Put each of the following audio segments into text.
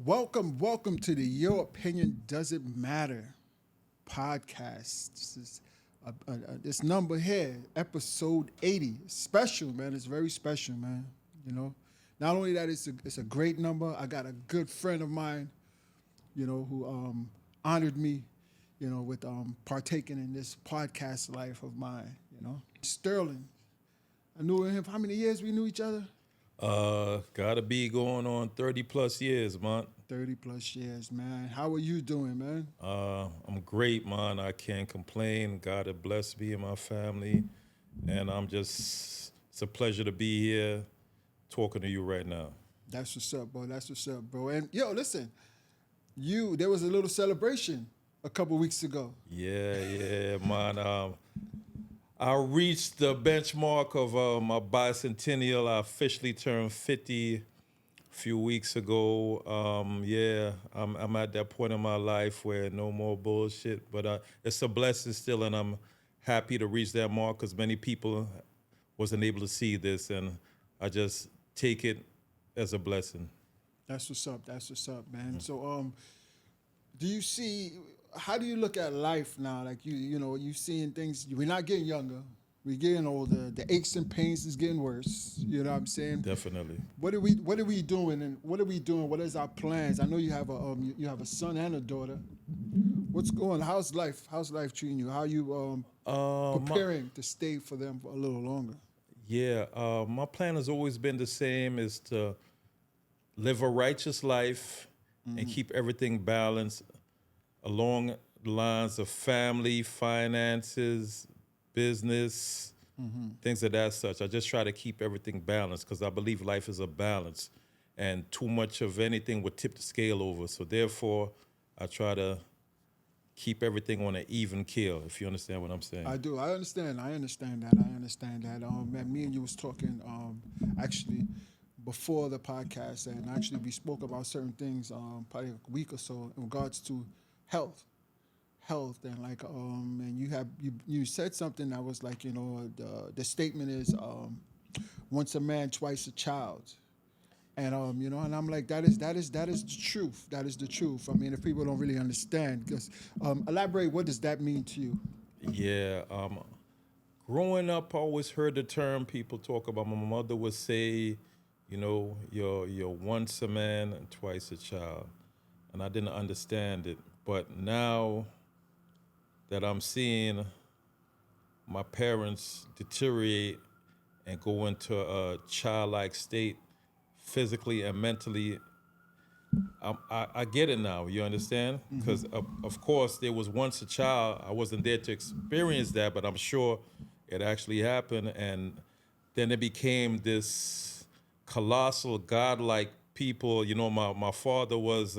Welcome to the Your Opinion Doesn't Matter podcast. This is this number here, episode 80. Special, man. It's very special, man. You know, not only that, it's a great number. I got a good friend of mine, who honored me, with partaking in this podcast life of mine. Sterling. I knew him. How many years we knew each other? Gotta be going on 30 plus years, man. 30 plus years, man. How are you doing, man? I'm great, man. I can't complain. God has blessed me and my family. And it's a pleasure to be here talking to you right now. That's what's up, bro. That's what's up, bro. And listen, there was a little celebration a couple weeks ago. Yeah, man. I reached the benchmark of my bicentennial. I officially turned 50 a few weeks ago. I'm at that point in my life where no more bullshit. But it's a blessing still, and I'm happy to reach that mark because many people wasn't able to see this, and I just take it as a blessing. That's what's up. That's what's up, man. Mm-hmm. So, do you see? How do you look at life now? Like you seeing things. We're not getting younger. We're getting older. The aches and pains is getting worse. You know what I'm saying? Definitely. What are we doing? And what are we doing? What is our plans? I know you have a son and a daughter. What's going? How's life? How's life treating you? How are you preparing to stay for them for a little longer? Yeah. My plan has always been the same: is to live a righteous life and keep everything balanced along the lines of family, finances, business, things of that such. I just try to keep everything balanced because I believe life is a balance, and too much of anything would tip the scale over. So therefore, I try to keep everything on an even keel, if you understand what I'm saying. I do. I understand that. And me and you was talking actually before the podcast, and actually we spoke about certain things probably a week or so in regards to health, and like and you said something that was like the statement is once a man, twice a child, and and I'm like that is the truth. That is the truth. I mean, if people don't really understand, because elaborate, what does that mean to you? Yeah, growing up, I always heard the term people talk about. My mother would say, you're once a man and twice a child, and I didn't understand it. But now that I'm seeing my parents deteriorate and go into a childlike state physically and mentally, I get it now, you understand? Because, of course, there was once a child. I wasn't there to experience that, but I'm sure it actually happened. And then it became this colossal, godlike people. My father was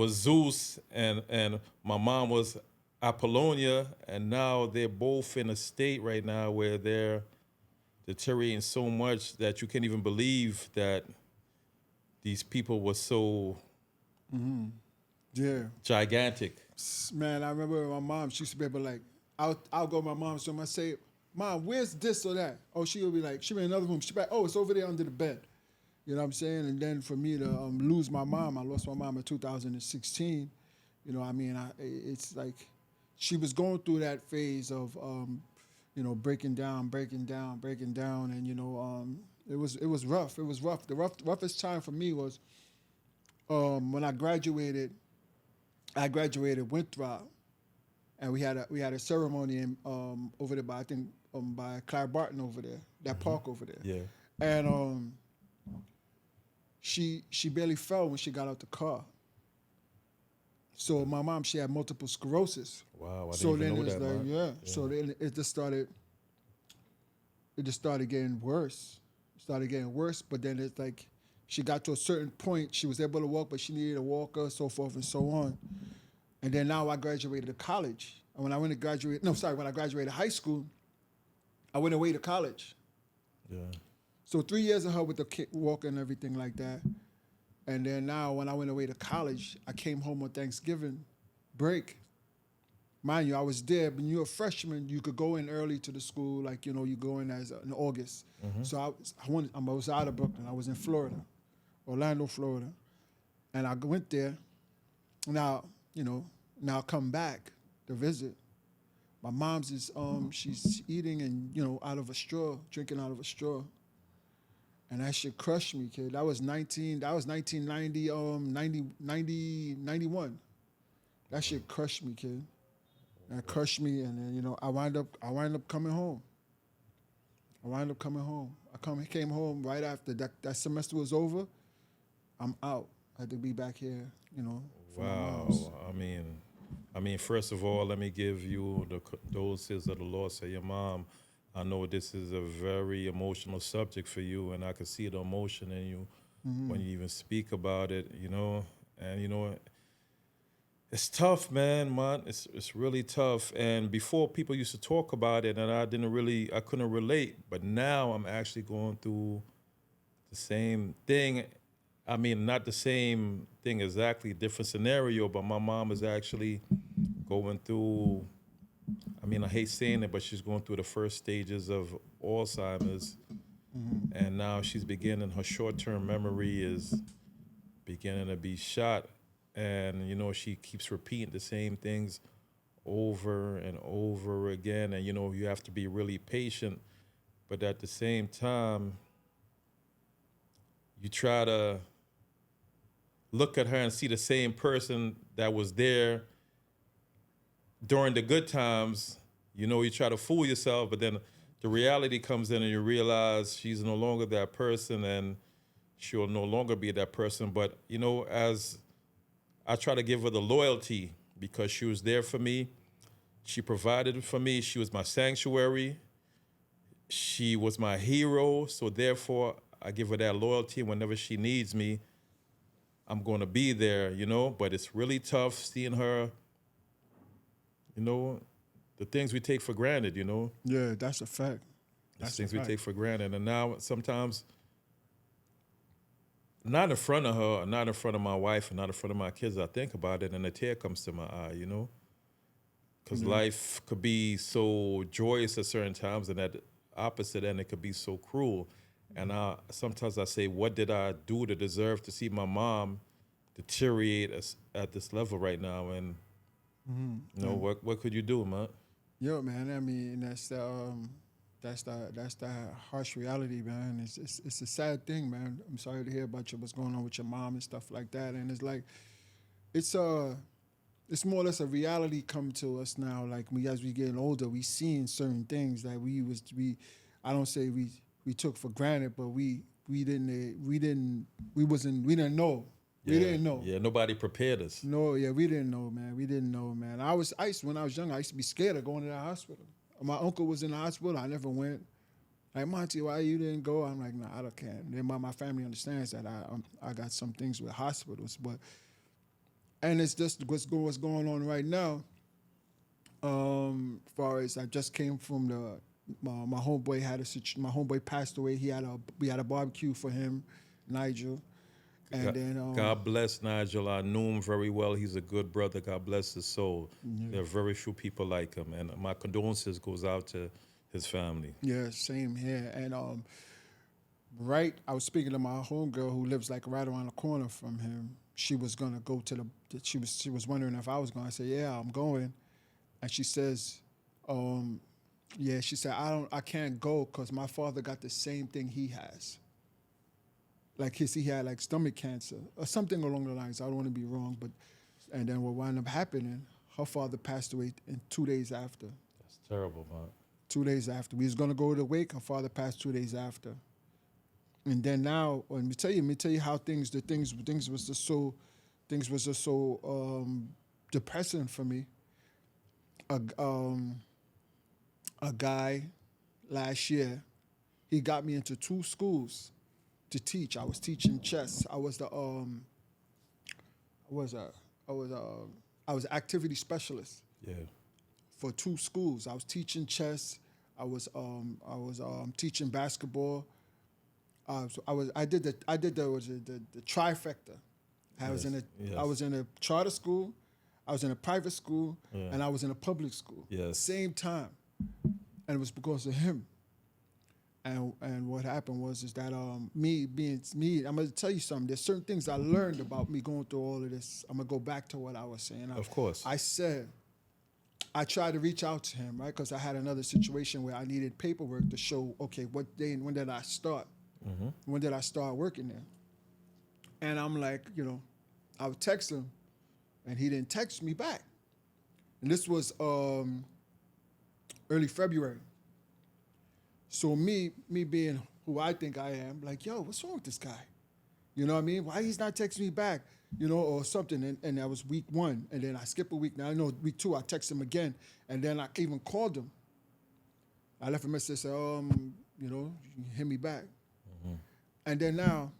Zeus and my mom was Apollonia, and now they're both in a state right now where they're deteriorating so much that you can't even believe that these people were so gigantic. Man, I remember my mom, she used to be able to like, I'll go to my mom's room, I say, Mom, where's this or that? Oh, she'll be like, she'll be in another room. She'll be like, oh, it's over there under the bed. You know what I'm saying? And then for me to lose my mom, I lost my mom in 2016. It's like she was going through that phase of, breaking down, and it was rough. It was rough. The roughest time for me was when I graduated. I graduated Winthrop, and we had a ceremony in, over there by by Claire Barton over there, that park over there. Yeah. And She barely fell when she got out the car. So my mom, she had multiple sclerosis. Wow, I didn't even know that, man. Yeah. So then it just started getting worse. But then it's like she got to a certain point. She was able to walk, but she needed a walker, so forth and so on. And then now I graduated to college. And when I graduated high school, I went away to college. Yeah. So 3 years of her with the walker and everything like that. And then now when I went away to college, I came home on Thanksgiving break. Mind you, I was there, but when you're a freshman, you could go in early to the school, like, you go in in August. So I was out of Brooklyn. I was in Florida, Orlando, Florida. And I went there. Now, now come back to visit. My mom's is she's eating and out of a straw, drinking out of a straw. And that shit crushed me, kid. That was 1990, 91. That shit crushed me, kid. That crushed me, and then I wind up coming home. I came home right after that semester was over. I'm out. I had to be back here, for my mom's. I mean, first of all, let me give you the condolences of the loss of your mom. I know this is a very emotional subject for you, and I can see the emotion in you when you even speak about it, And, it's tough, man. It's really tough. And before, people used to talk about it, and I couldn't relate. But now I'm actually going through the same thing. I mean, not the same thing exactly, different scenario, but my mom is actually going through, I hate saying it, but she's going through the first stages of Alzheimer's. And now she's her short-term memory is beginning to be shot. And, she keeps repeating the same things over and over again. And, you have to be really patient. But at the same time, you try to look at her and see the same person that was there during the good times. You try to fool yourself, but then the reality comes in and you realize she's no longer that person and she'll no longer be that person. But, as I try to give her the loyalty because she was there for me. She provided for me. She was my sanctuary. She was my hero. So therefore, I give her that loyalty. Whenever she needs me, I'm going to be there, But it's really tough seeing her, the things we take for granted, Yeah, that's a fact. The things we take for granted. And now sometimes, not in front of her, not in front of my wife, and not in front of my kids, I think about it, and a tear comes to my eye, Because life could be so joyous at certain times, and at the opposite end, it could be so cruel. And sometimes I say, what did I do to deserve to see my mom deteriorate at this level right now? And, what could you do, man? Yo, man, I mean, that's the harsh reality, man. It's a sad thing, man. I'm sorry to hear about what's going on with your mom and stuff like that. And it's like, it's more or less a reality come to us now. Like as we getting older, we seeing certain things that we took for granted, but we didn't know. We didn't know. Yeah, nobody prepared us. No, yeah, we didn't know, man. When I was young, I used to be scared of going to the hospital. My uncle was in the hospital. I never went. Like, Monty, why you didn't go? I'm like, nah, I can't. Then my family understands that I got some things with hospitals, and it's just what's going on right now. Far as I just came from my homeboy my homeboy passed away. We had a barbecue for him, Nigel. And God bless Nigel. I knew him very well. He's a good brother. God bless his soul. Yeah. There are very few people like him, and my condolences goes out to his family. Yeah, same here. And I was speaking to my homegirl who lives like right around the corner from him. She was gonna go to she was wondering if I was going. I said, yeah, I'm going. And she says, she said, I can't go because my father got the same thing he has. Like he had like stomach cancer or something along the lines. I don't want to be wrong, and then what wound up happening, her father passed away 2 days after. That's terrible, man. 2 days after. We was gonna go to the wake, her father passed 2 days after. And then now, let me tell you how things was just so depressing for me. A guy last year, he got me into 2 schools to teach. I was teaching chess. I was activity specialist. Yeah. For 2 schools. I was teaching chess. I was teaching basketball. I did the trifecta. I was in a charter school, I was in a private school, and I was in a public school. Yes. Same time. And it was because of him. And what happened was is that me being me, I'm gonna tell you something. There's certain things I learned about me going through all of this. I'm gonna go back to what I was saying. Of course. I said I tried to reach out to him, right? Because I had another situation where I needed paperwork to show, okay, what day and when did I start? When did I start working there? And I'm like, I would text him, and he didn't text me back. And this was early February. So me being who I think I am, like, yo, what's wrong with this guy? You know what I mean? Why he's not texting me back? Or something. And that was week 1. And then I skip a week. Now I know week 2, I text him again. And then I even called him. I left a message, said, you hit me back. And then now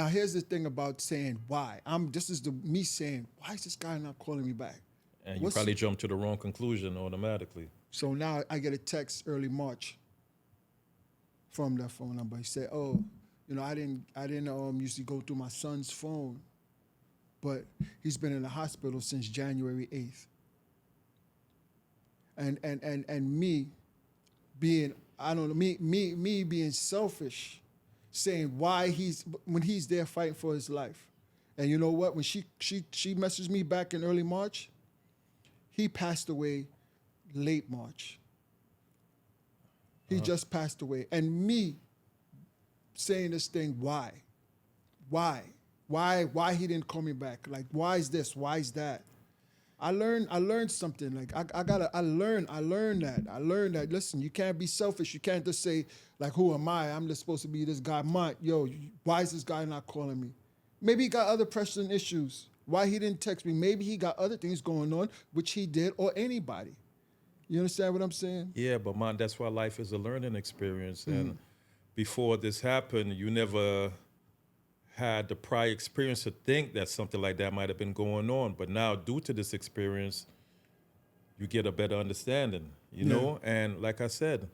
here's the thing about saying why. This is me saying, why is this guy not calling me back? And you probably jumped to the wrong conclusion automatically. So now I get a text early March from that phone number. He said, I didn't usually go through my son's phone, but he's been in the hospital since January 8th. And me being, I don't know, me being selfish, saying why when he's there fighting for his life. And you know what? When she messaged me back in early March, he passed away late March. He just passed away. And me saying this thing, why he didn't call me back? Like, why is this? Why is that? I learned something. Like, I learned that, listen, you can't be selfish. You can't just say, like, who am I? I'm just supposed to be this guy. Why is this guy not calling me? Maybe he got other pressing issues. Why he didn't text me? Maybe he got other things going on, which he did, or anybody. You understand what I'm saying? Yeah, but man, that's why life is a learning experience. And before this happened, you never had the prior experience to think that something like that might have been going on. But now, due to this experience, you get a better understanding, you know? And like I said,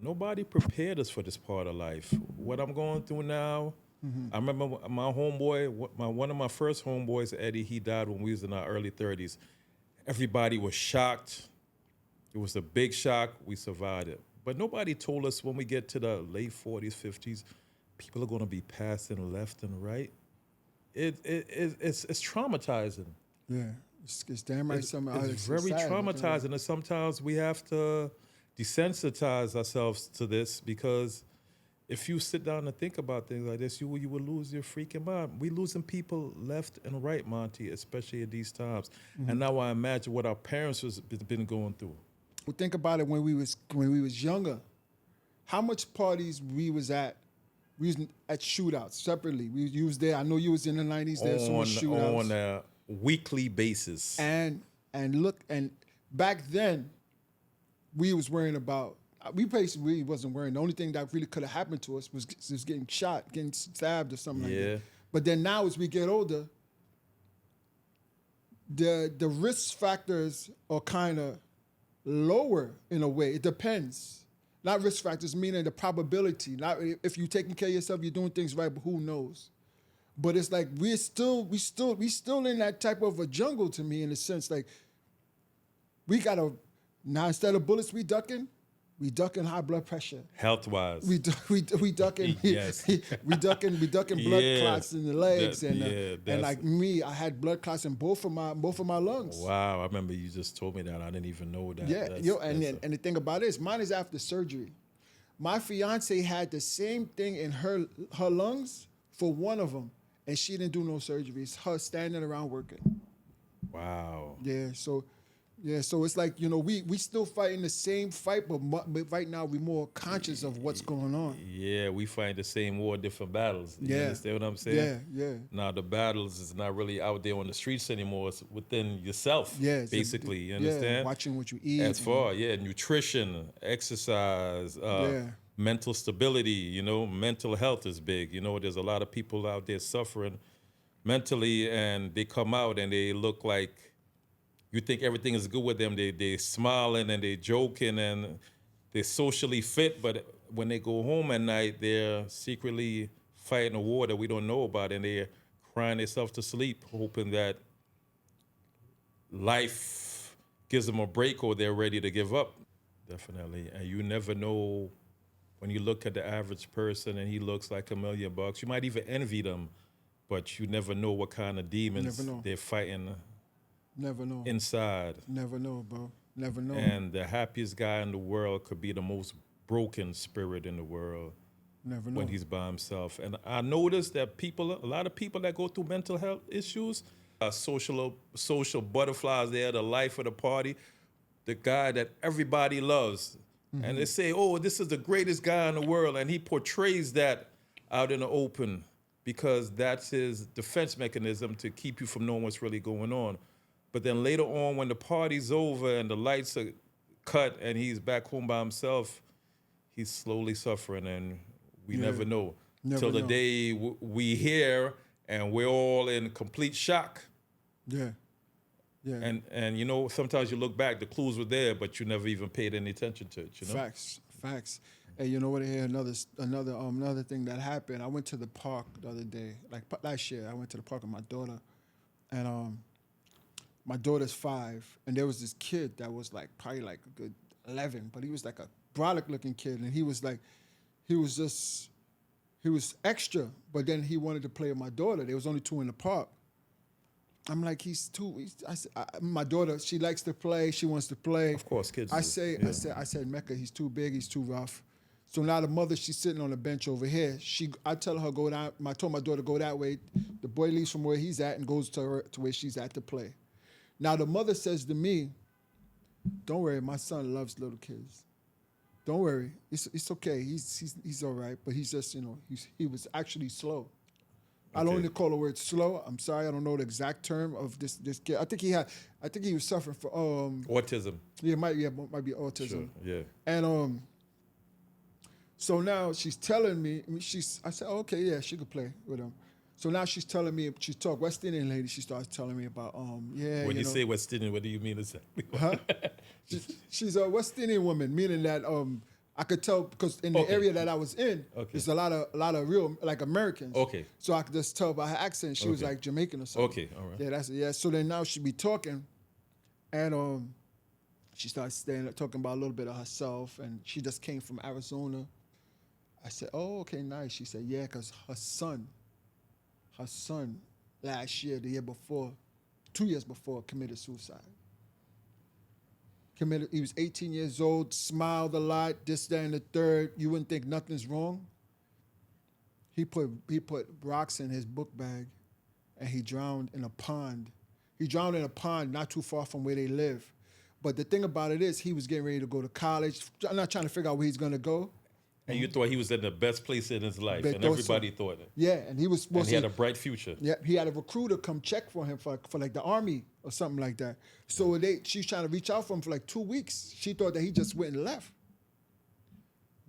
nobody prepared us for this part of life. What I'm going through now, I remember my homeboy, one of my first homeboys, Eddie, he died when we was in our early 30s. Everybody was shocked. It was a big shock. We survived it. But nobody told us when we get to the late 40s, 50s, people are going to be passing left and right. It's traumatizing. Yeah, it's damn right. It's very traumatizing. And sometimes we have to desensitize ourselves to this, because if you sit down and think about things like this, you will lose your freaking mind. We losing people left and right, Monty, especially at these times. And now I imagine what our parents has been going through. Well, think about it when we was younger. How much parties we was at? We was at shootouts separately. You was there. I know you was in the 90s. There so much shootouts on a weekly basis. And back then, we was worrying about. We basically wasn't worrying. The only thing that really could have happened to us was getting shot, getting stabbed, or something like that. But then now, as we get older, the risk factors are kind of lower in a way. It depends. Not risk factors, meaning the probability. Not if you're taking care of yourself, you're doing things right, but who knows? But it's like we still in that type of a jungle, to me, in a sense. Like, we gotta now, instead of bullets, we ducking high blood pressure. Health-wise. We ducking yes. we ducking blood clots in the legs. And like me, I had blood clots in both of my lungs. Wow, I remember you just told me that. I didn't even know that. Yeah, and the thing about it is, mine is after surgery. My fiance had the same thing in her lungs for one of them, and she didn't do no surgery. It's her standing around working. Wow. Yeah, so it's like, we still fighting the same fight, but right now we're more conscious of what's going on. Yeah, we fight the same war, different battles. You understand what I'm saying? Yeah. Now the battles is not really out there on the streets anymore. It's within yourself, basically. You understand? Yeah, watching what you eat. As far, nutrition, exercise, mental stability, mental health is big. There's a lot of people out there suffering mentally, and they come out and they look like, you think everything is good with them. They smiling and they joking and they're socially fit, but when they go home at night, they're secretly fighting a war that we don't know about, and they're crying themselves to sleep, hoping that life gives them a break or they're ready to give up. Definitely. And you never know when you look at the average person and he looks like $1 million, you might even envy them, but you never know what kind of demons they're fighting Never know. inside. Never know, bro. Never know. And the happiest guy in the world could be the most broken spirit in the world. Never know. When he's by himself. And I noticed that a lot of people that go through mental health issues, social butterflies, they're the life of the party, the guy that everybody loves. Mm-hmm. And they say, oh, this is the greatest guy in the world. And he portrays that out in the open because that's his defense mechanism to keep you from knowing what's really going on. But then later on, when the party's over and the lights are cut and he's back home by himself, he's slowly suffering, and we never know. Till the day we hear and we're all in complete shock. Yeah. Yeah. And you know, sometimes you look back, the clues were there, but you never even paid any attention to it, you know? Facts. Hey, you know what? Here another thing that happened. I went to the park the other day, like last year. I went to the park with my daughter, and my daughter's 5, and there was this kid that was like probably like a good 11, but he was like a brolic-looking kid, and he was extra, but then he wanted to play with my daughter. There was only 2 in the park. I'm like, my daughter, she likes to play. She wants to play. Of course, kids. I said, Mecca, he's too big. He's too rough. So now the mother, she's sitting on the bench over here. I tell her go down. I told my daughter go that way. The boy leaves from where he's at and goes to where she's at to play. Now the mother says to me, "Don't worry, my son loves little kids. Don't worry, it's okay. He's all right. But he's just, he was actually slow." I don't only call the word slow. I'm sorry, I don't know the exact term of this kid. I think he was suffering from autism. Yeah, might be autism. Sure, yeah. And so now she's telling me. I said, oh, okay, yeah, she could play with him. So now she's telling me, she's West Indian lady. She starts telling me about When you say West Indian, what do you mean exactly? Huh? She's a West Indian woman, meaning that I could tell because in the area that I was in, there's a lot of real like Americans. Okay. So I could just tell by her accent she was like Jamaican or something. Okay, all right. Yeah, So then now she be talking, and she starts talking about a little bit of herself, and she just came from Arizona. I said, oh, okay, nice. She said, yeah, because her son last year, the year before, 2 years before, committed suicide. He was 18 years old, smiled a lot, this, that, and the third. You wouldn't think nothing's wrong. He put rocks in his book bag, and he drowned in a pond. He drowned in a pond not too far from where they live. But the thing about it is he was getting ready to go to college. I'm not trying to figure out where he's going to go. And you thought he was in the best place in his life, and everybody thought it. Yeah, and he was supposed to. And he had a bright future. Yeah, he had a recruiter come check for him for like the army or something like that. So she's trying to reach out for him for like 2 weeks. She thought that he just went and left.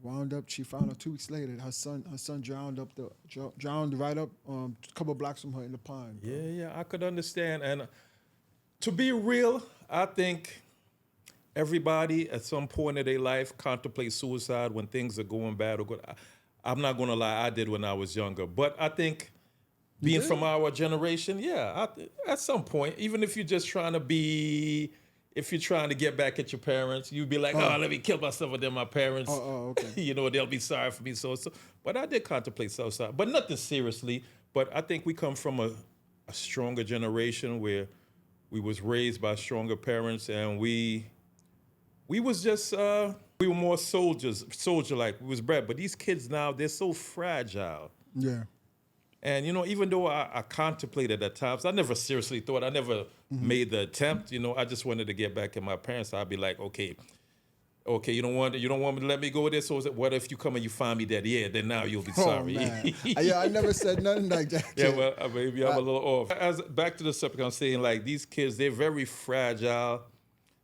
Wound up, she found out 2 weeks later her son drowned right up a couple blocks from her in the pond. Yeah, I could understand. And to be real, I think everybody at some point in their life contemplates suicide when things are going bad or good. I'm not going to lie, I did when I was younger. But I think being from our generation, at some point, even if you're just trying to get back at your parents, you'd be like, let me kill myself and then my parents, okay. They'll be sorry for me. So. But I did contemplate suicide, but nothing seriously. But I think we come from a stronger generation where we was raised by stronger parents, and we was just, we were more soldier-like. We was bred. But these kids now, they're so fragile. Yeah. And, even though I contemplated at times, I never seriously thought, I never made the attempt. I just wanted to get back at my parents. I'd be like, okay, you don't want me to let me go with this? So what if you come and you find me dead? Yeah, then now you'll be sorry. Man. I never said nothing like that. Yeah, well, maybe I'm a little off. Back to the subject, I'm saying, like, these kids, they're very fragile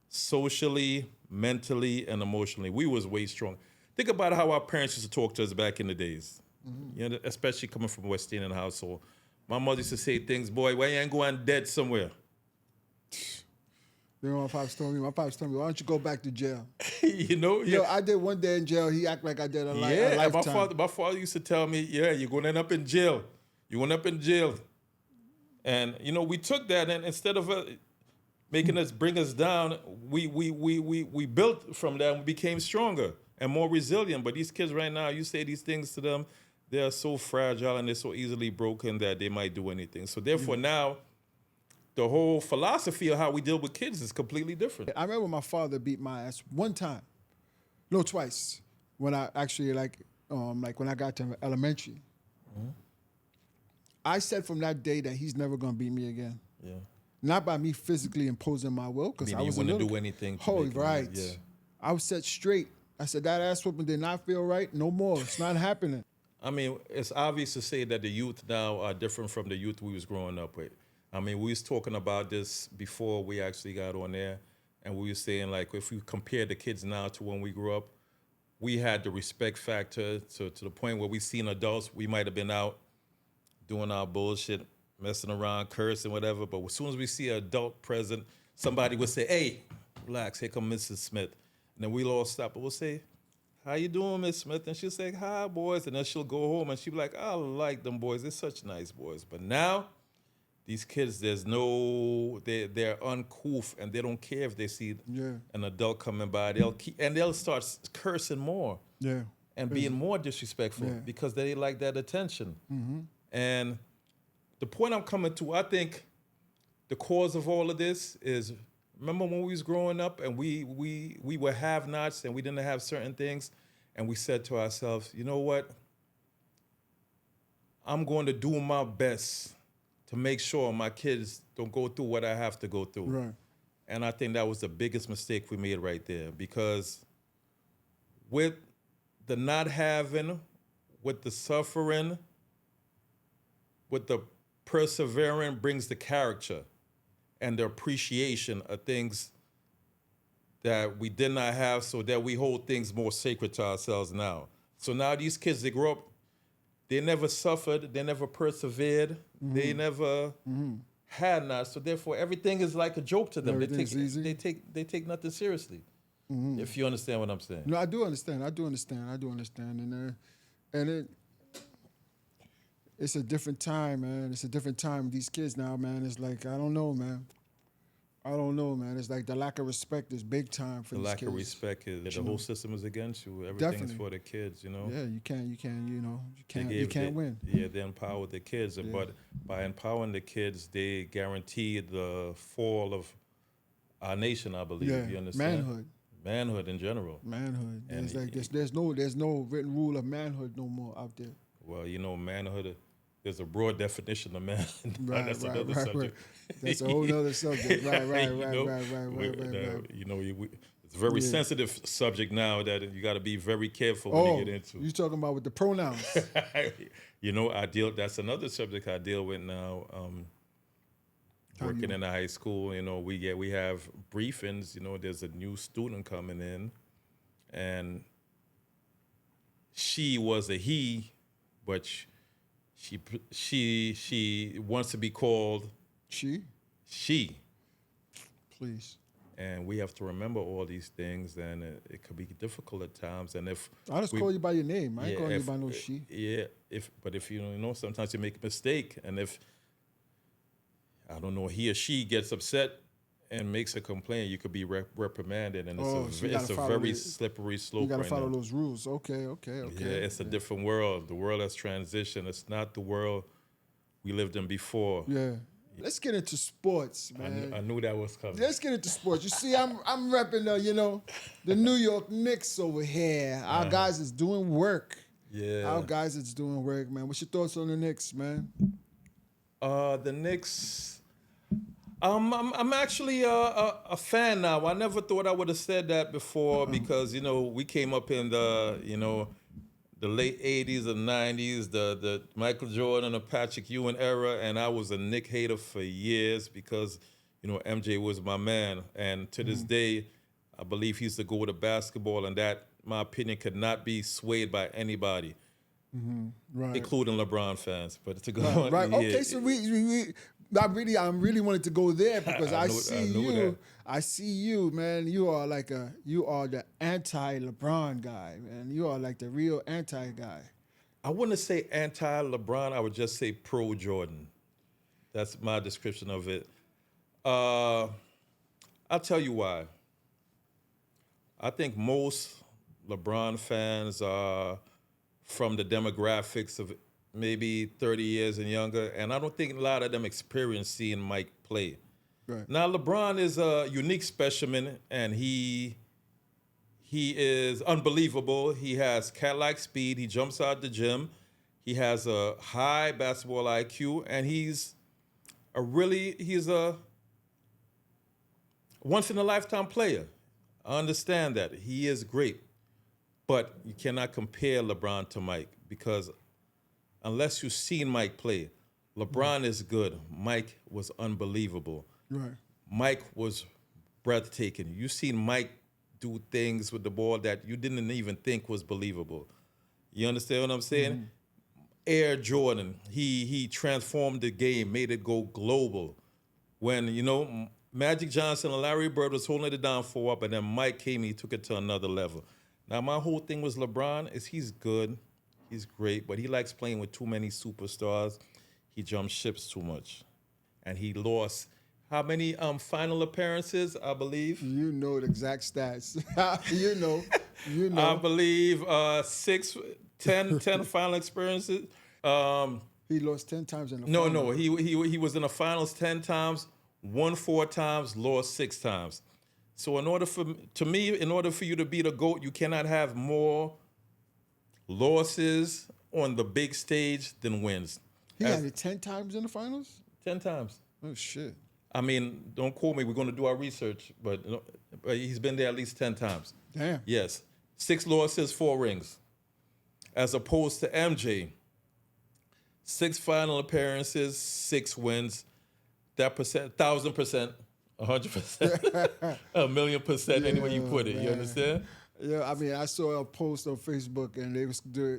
socially, mentally, and emotionally. We was way strong. Think about how our parents used to talk to us back in the days. Especially coming from a West Indian household. My mother used to say things, boy, why you ain't going dead somewhere? You know what my pops told me? My pops told me, why don't you go back to jail? I did one day in jail. He acted like I did a lifetime. My father used to tell me, you're going to end up in jail. You're going to end up in jail. And, we took that, and instead of bring us down, we built from that and we became stronger. and more resilient. But these kids right now, you say these things to them, they're so fragile and they're so easily broken that they might do anything. So therefore now, the whole philosophy of how we deal with kids is completely different. I remember my father beat my ass one time, no, twice. When I actually like when I got to elementary, I said from that day that he's never gonna beat me again. Yeah. Not by me physically imposing my will, because I You was wouldn't do anything. Oh, right. Yeah. I was set straight. I said that ass whooping did not feel right. No more. It's not happening. I mean, it's obvious to say that the youth now are different from the youth we was growing up with. I mean, we was talking about this before we actually got on there, and we were saying, like, if we compare the kids now to when we grew up, we had the respect factor to the point where we seen adults, we might have been out doing our bullshit, messing around, cursing, whatever, but as soon as we see an adult present, somebody would say, hey, relax, here come Mrs. Smith. And then we'll all stop and we'll say, how you doing, Miss Smith? And she'll say, hi, boys. And then she'll go home and she'll be like, I like them boys. They're such nice boys. But now, these kids, they're uncouth and they don't care if they see an adult coming by. They'll start cursing more and being more disrespectful because they like that attention. Mm-hmm. And the point I'm coming to, I think the cause of all of this is, remember when we was growing up and we were have-nots and we didn't have certain things, and we said to ourselves, you know what? I'm going to do my best to make sure my kids don't go through what I have to go through. Right. And I think that was the biggest mistake we made right there, because with the not having, with the suffering, with the persevering brings the character and the appreciation of things that we did not have, so that we hold things more sacred to ourselves now. So now these kids, they grow up, they never suffered, they never persevered, they never had not. So therefore, everything is like a joke to them. They take nothing seriously. If you understand what I'm saying. No, I do understand. And it's a different time, man. It's a different time. These kids now, man, it's like, I don't know, man. It's like the lack of respect is big time for these kids. The lack of respect is, the whole system is against you. Everything's for the kids, you know? Yeah, you can't win. Yeah, they empower the kids. Yeah. But by empowering the kids, they guarantee the fall of our nation, I believe. Yeah, you understand? manhood. Manhood in general. Manhood. And it's like there's no written rule of manhood no more out there. Well, you know, manhood, there's a broad definition of man. That's another subject. Right. That's a whole other subject. Right. You know, it's a very sensitive subject now that you got to be very careful when you get into. You're talking about with the pronouns. You know, that's another subject I deal with now. Working in a high school, you know, we have briefings. You know, there's a new student coming in, and she was a he, but she wants to be called she. Please. And we have to remember all these things, and it could be difficult at times. And if I just call you by your name, I ain't calling you by no she. Yeah, but if you know, sometimes you make a mistake, and if I don't know, he or she gets upset and makes a complaint, you could be reprimanded, and it's a very slippery slope. You got to follow those rules. Okay. Yeah, it's a different world. The world has transitioned. It's not the world we lived in before. Yeah. Let's get into sports, man. I knew that was coming. Let's get into sports. You see, I'm repping the New York Knicks over here. Our guys is doing work. Yeah. Our guys is doing work, man. What's your thoughts on the Knicks, man? The Knicks. I'm actually a fan now. I never thought I would have said that before because we came up in the late 80s and 90s, the Michael Jordan and Patrick Ewing era, and I was a Knick hater for years because MJ was my man, and to this day, I believe he's the GOAT of basketball, and that, my opinion, could not be swayed by anybody. Right. Including LeBron fans, but to go on, right. Okay, so I really wanted to go there because I see you, man. You are the anti-LeBron guy, man. You are like the real anti-guy. I wouldn't say anti-LeBron. I would just say pro-Jordan. That's my description of it. I'll tell you why. I think most LeBron fans are from the demographics of maybe 30 years and younger, and I don't think a lot of them experience seeing Mike play. Right. Now, LeBron is a unique specimen, and he is unbelievable. He has cat-like speed. He jumps out the gym. He has a high basketball IQ, and he's a once-in-a-lifetime player. I understand that. He is great. But you cannot compare LeBron to Mike because unless you've seen Mike play, LeBron is good. Mike was unbelievable. Right. Mike was breathtaking. You've seen Mike do things with the ball that you didn't even think was believable. You understand what I'm saying? Mm-hmm. Air Jordan, he transformed the game, made it go global. When, Magic Johnson and Larry Bird was holding it down for a while, but then Mike came, he took it to another level. Now, my whole thing was LeBron is he's good, he's great, but he likes playing with too many superstars. He jumps ships too much. And he lost how many final appearances, I believe? You know the exact stats. you know. I believe 10 final experiences. He lost 10 times in the No, final. he was in the finals 10 times, won 4 times, lost 6 times. So in order for you to be the GOAT, you cannot have more losses on the big stage than wins. He had it 10 times in the finals? 10 times. Oh, shit. I mean, don't quote me. We're going to do our research, but he's been there at least 10 times. Damn. Yes. 6 losses, 4 rings. As opposed to MJ, 6 final appearances, 6 wins. That 1,000%, 100%, 1,000,000%, any way you put it. Man. You understand? Yeah, I mean, I saw a post on Facebook, and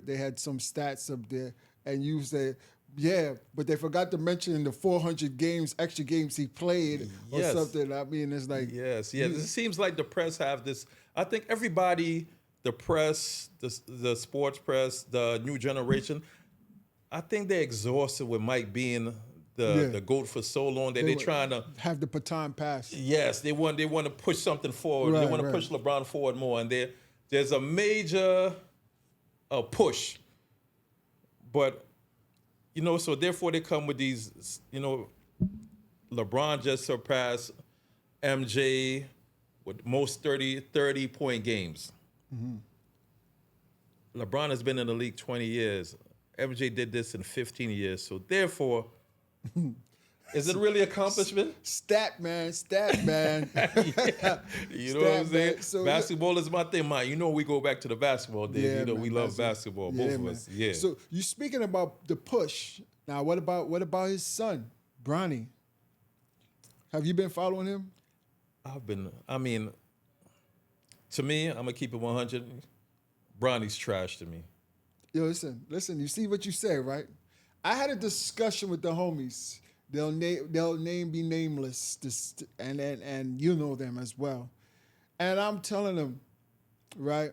they had some stats up there, and you said, yeah, but they forgot to mention the 400 games, extra games he played or something. I mean, it's like... Yes. It seems like the press have this... I think everybody, the press, the sports press, the new generation, I think they're exhausted with Mike being the GOAT for so long that they're trying to... Have the baton pass. Yes, they want to push something forward. Right, they want to push LeBron forward more, and there's a major push. But... so therefore they come with these, LeBron just surpassed MJ with most 30-point games. Mm-hmm. LeBron has been in the league 20 years. MJ did this in 15 years. So therefore, is it really accomplishment? Stat man. You know what I'm saying? So, basketball is my thing, man. We go back to the basketball days. Man, we love basketball, both of us. Yeah. So you speaking about the push. Now, what about his son, Bronny? Have you been following him? To me, I'm gonna keep it 100. Bronny's trash to me. Yo, listen. You see what you say, right? I had a discussion with the homies. They'll name be nameless, and you know them as well. And I'm telling them, right?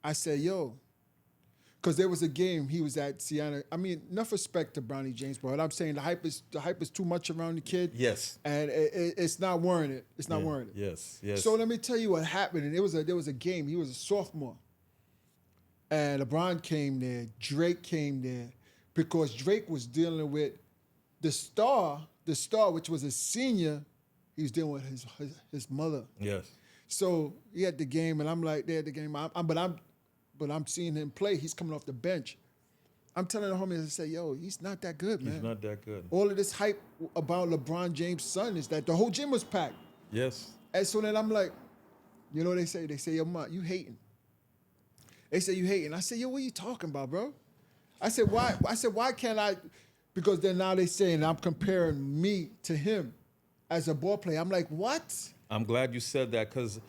I said, yo, because there was a game he was at Sienna. I mean, enough respect to Bronny James, but I'm saying the hype is too much around the kid. Yes. And it's not warranted. It's not warranted. Yes. So let me tell you what happened. And there was a game. He was a sophomore. And LeBron came there. Drake came there. Because Drake was dealing with the star, which was a senior, he was dealing with his mother. Yes. So he had the game, and I'm like, they had the game. But I'm seeing him play. He's coming off the bench. I'm telling the homies, I say, yo, he's not that good, man. He's not that good. All of this hype about LeBron James' son is that the whole gym was packed. Yes. And so then I'm like, you know what they say? They say, yo, Ma, you hating. They say, you hating. I say, yo, what are you talking about, bro? I said, why? Why can't I? Because then now they saying I'm comparing me to him as a ball player. I'm like, what? I'm glad you said that because,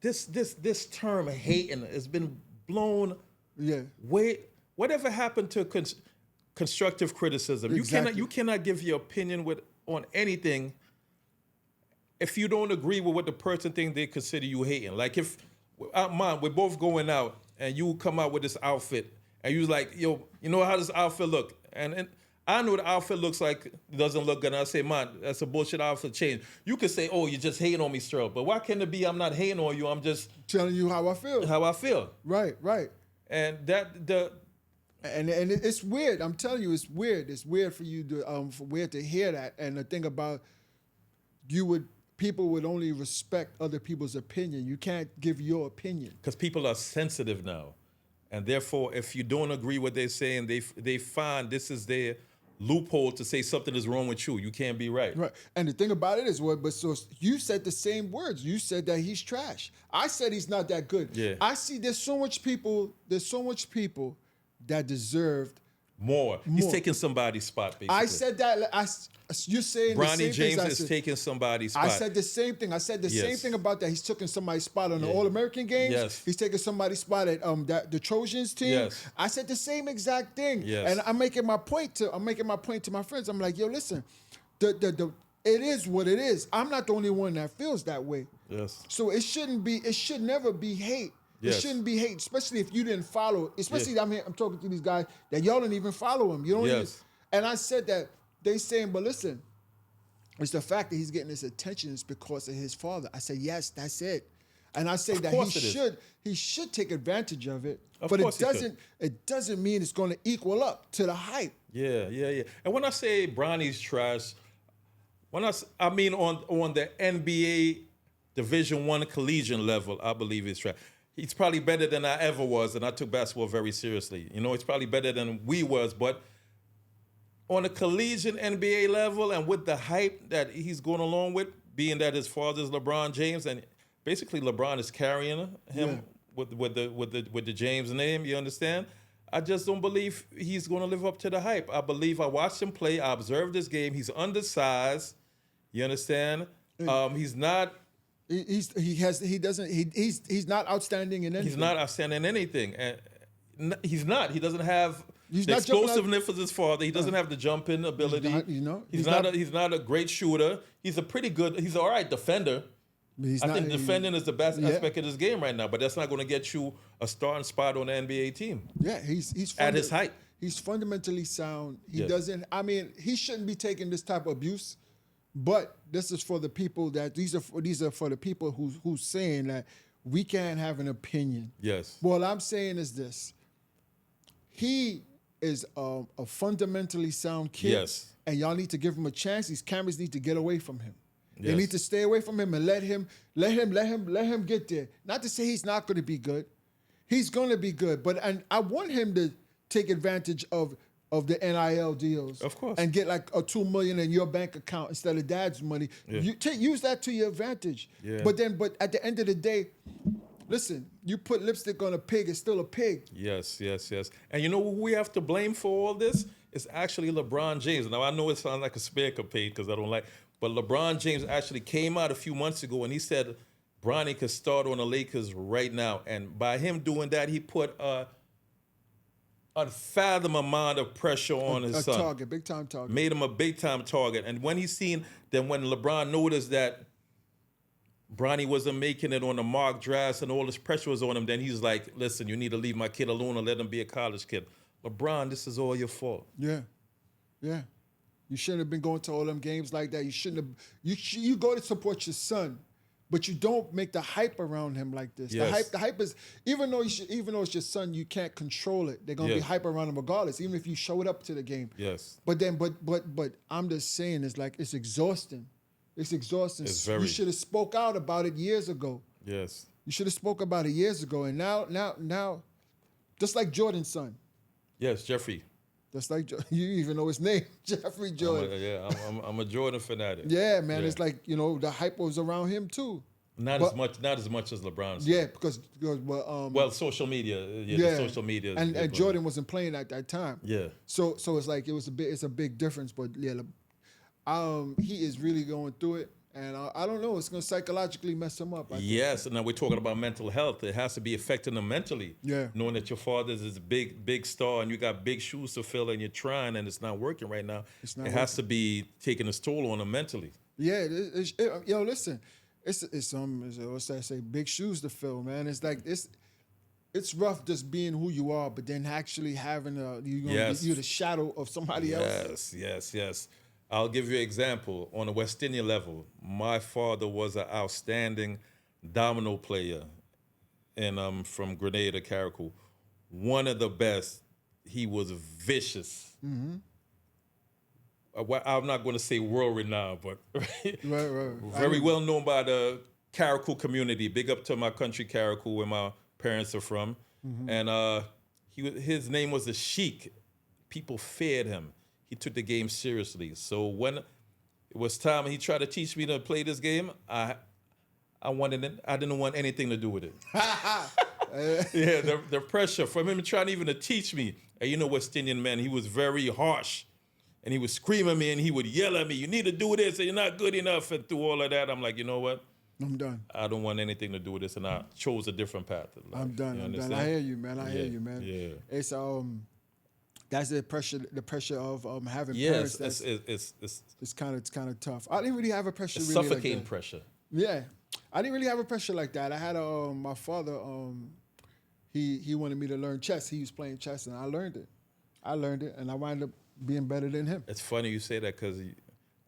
this term hating has been blown. Yeah. Whatever happened to constructive criticism? Exactly. You cannot give your opinion on anything if you don't agree with what the person thinks they consider you hating. Like if we're both going out and you come out with this outfit and you was like, yo, you know how this outfit look? And I know the outfit looks like it doesn't look good, and I say, man, that's a bullshit outfit change. You could say, oh, you're just hating on me, Stroll. But why can't it be I'm not hating on you? I'm just telling you how I feel. how I feel. Right. And And it's weird. I'm telling you, it's weird. It's weird for you to weird to hear that. And the thing about people would only respect other people's opinion. You can't give your opinion. because people are sensitive now. And therefore, if you don't agree what they're saying, they find this is their loophole to say something is wrong with you. You can't be right. Right. And the thing about it is, so you said the same words. You said that he's trash. I said he's not that good. Yeah. I see there's so much people that deserved More. He's taking somebody's spot, basically. I said that. You're saying Bronny the same James things is taking somebody's spot. I said the same thing. I said the same Yes. thing about that. He's taking somebody's spot on the All-American games. Yes. He's taking somebody's spot at the Trojans team. Yes. I said the same exact thing. Yes. And I'm making my point to my friends. I'm like, yo, listen, it is what it is. I'm not the only one that feels that way. Yes. So it should never be hate. Yes. It shouldn't be hate, especially if you didn't follow. Especially I'm talking to these guys that y'all didn't even follow him. You don't even, Yes. and I said that they saying, but listen, it's the fact that he's getting this attention is because of his father. I said, yes, that's it. And I say that he should take advantage of it. But it doesn't mean it's going to equal up to the hype. Yeah. And when I say Bronny's trash, I mean on the NBA Division I collegiate level, I believe he's trash. He's probably better than I ever was, and I took basketball very seriously. You know, it's probably better than we was, but on a collegiate NBA level and with the hype that he's going along with, being that his father's LeBron James, and basically LeBron is carrying him with the James name, you understand? I just don't believe he's going to live up to the hype. I watched him play, I observed this game. He's undersized, you understand? He's not... He's not outstanding in anything. He's not outstanding in anything. And he's not. He doesn't have He's the not jumping explosiveness of his father. He doesn't have the jumping ability. He's not a great shooter. He's he's all right defender. I think defending is the best aspect of this game right now, but that's not going to get you a starting spot on the NBA team. Yeah, he's at his height. He's fundamentally sound. He Yes. he shouldn't be taking this type of abuse. But this is for the people these are for the people who's saying that we can't have an opinion. Yes. What I'm saying is this. He is a fundamentally sound kid. Yes. And y'all need to give him a chance. These cameras need to get away from him. They Yes. need to stay away from him and let him get there. Not to say he's not going to be good. He's going to be good. And I want him to take advantage of the NIL deals. Of course. And get like a $2 million in your bank account instead of dad's money. Yeah. Use that to your advantage. Yeah. But at the end of the day, listen, you put lipstick on a pig, it's still a pig. Yes. And you know who we have to blame for all this? It's actually LeBron James. Now, I know it sounds like a smear campaign because I don't like, but LeBron James actually came out a few months ago and he said Bronny could start on the Lakers right now. And by him doing that, he put a unfathomable amount of pressure on his son. Target, big time target. Made him a big time target. And when when LeBron noticed that Bronny wasn't making it on the mock drafts and all this pressure was on him, then he's like, listen, you need to leave my kid alone and let him be a college kid. LeBron, this is all your fault. Yeah. You shouldn't have been going to all them games like that. You shouldn't have. You go to support your son, but you don't make the hype around him like this. Yes. The hype is even though it's your son, you can't control it. They're gonna be hype around him regardless, even if you showed up to the game. Yes. But I'm just saying, it's exhausting. It's exhausting. It's very. You should have spoke out about it years ago. Yes. You should have spoke about it years ago, and now, just like Jordan's son. Yes, Jeffrey. That's like you even know his name, Jeffrey Jordan. I'm a Jordan fanatic. Yeah, man. Yeah. It's like the hype was around him too. Not as much as LeBron's. Yeah, because social media. The social media. And Jordan wasn't playing at that time. Yeah. So it's like it's a big difference. But yeah, he is really going through it. And I don't know, it's going to psychologically mess him up. Yes, and now we're talking about mental health. It has to be affecting them mentally. Yeah. Knowing that your father is a big star and you got big shoes to fill and you're trying and it's not working right now. It has to be taking its toll on them mentally. Yeah, listen, it's what's that say? Big shoes to fill, man. It's like it's rough just being who you are, but then actually having Yes. you're the shadow of somebody else. Yes. I'll give you an example. On a West Indian level, my father was an outstanding domino player and from Grenada, Carriacou. One of the best. He was vicious. I'm not going to say world renowned, but Right. very well known by the Carriacou community. Big up to my country, Carriacou, where my parents are from. And his name was the Sheik. People feared him. He took the game seriously. So when it was time, he tried to teach me to play this game. I wanted it. I didn't want anything to do with it. Yeah, the pressure from him trying even to teach me. And you know, West Indian man, he was very harsh. And he would scream at me and he would yell at me, you need to do this and you're not good enough. And through all of that, I'm like, you know what? I'm done. I don't want anything to do with this. And I chose a different path. I'm done. I hear you, man. I hear you, man. Yeah. It's that's the pressure of having Yes, parents. it's It's kind of tough. I didn't really have a pressure. it's really suffocating like that. pressure. Yeah, I didn't really have a pressure like that. I had my father. He wanted me to learn chess. He was playing chess, and I learned it, and I wound up being better than him. It's funny you say that because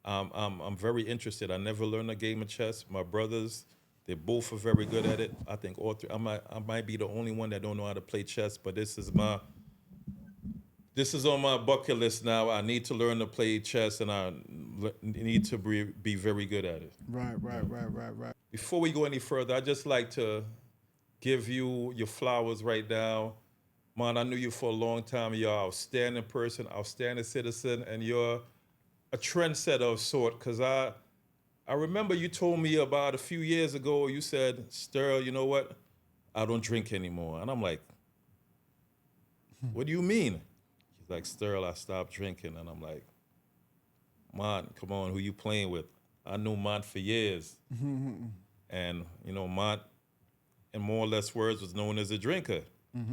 I'm very interested. I never learned a game of chess. My brothers, they both are very good at it. I think all three. I might be the only one that don't know how to play chess, but this is on my bucket list now. I need to learn to play chess, and I need to be very good at it. Right. Before we go any further, I'd just like to give you your flowers right now. Man, I knew you for a long time. You're an outstanding person, outstanding citizen, and you're a trendsetter of sort. Because I remember you told me about a few years ago, you said, Sterl, you know what? I don't drink anymore. And I'm like, what do you mean? He's like, Sterl, I stopped drinking. And I'm like, man, come on, who you playing with? I knew Mont for years. And, you know, Mont, in more or less words, was known as a drinker.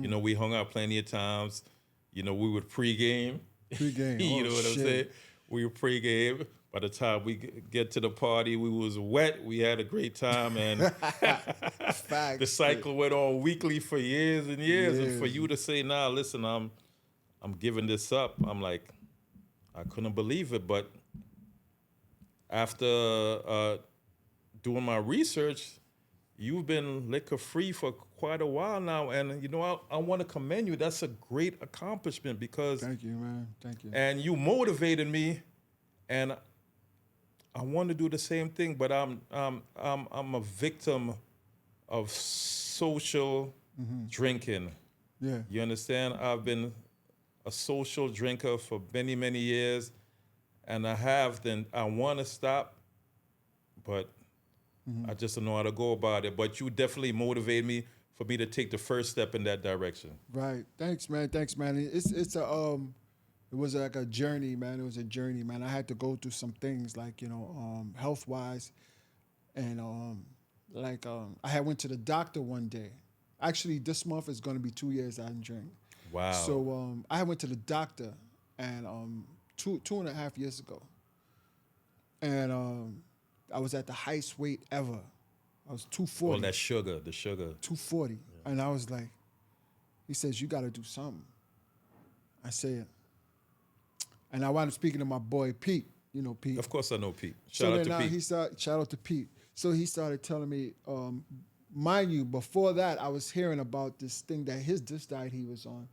You know, we hung out plenty of times. You know, we would pregame. You know what I'm saying? We would pregame. By the time we get to the party, we was wet. We had a great time, and the cycle went on weekly for years and years. And for you to say, "Nah, listen, I'm giving this up," I'm like, I couldn't believe it. But after doing my research, you've been liquor free for quite a while now, and you know I want to commend you. That's a great accomplishment because thank you, man. Thank you. And you motivated me, and I want to do the same thing. But I'm a victim of social drinking. Yeah. You understand? I've been a social drinker for many years, and I want to stop, but I just don't know how to go about it. But you definitely motivated me for me to take the first step in that direction. Right. Thanks, man. It was like a journey, man. It was a journey, man. I had to go through some things like, health wise, and I had went to the doctor one day. Actually, this month is going to be 2 years I didn't drink. Wow. So I went to the doctor, and 2.5 years ago, and I was at the highest weight ever. I was 240. Oh, that sugar, the sugar. 240. Yeah. And I was like, he says, you got to do something. I said, and I wound up speaking to my boy, Pete. You know Pete. Of course I know Pete. Shout out to Pete. Shout out to Pete. So he started telling me, mind you, before that, I was hearing about this thing that this diet he was on.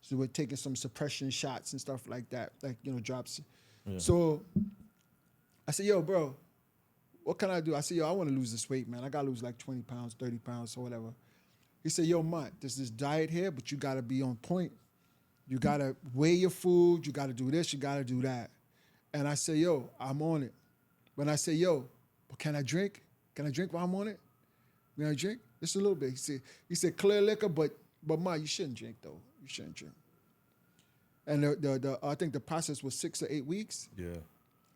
So we're taking some suppression shots and stuff like that, drops. Yeah. So I said, yo, bro, what can I do? I said, yo, I want to lose this weight, man. I got to lose like 20 pounds, 30 pounds, or whatever. He said, yo, Mont, there's this diet here, but you got to be on point. You got to weigh your food. You got to do this. You got to do that. And I said, yo, I'm on it. But I said, yo, but can I drink? Can I drink while I'm on it? Can I drink? Just a little bit. He said, clear liquor, but Mont, you shouldn't drink, though. You shouldn't drink. And I think the process was 6 or 8 weeks. Yeah.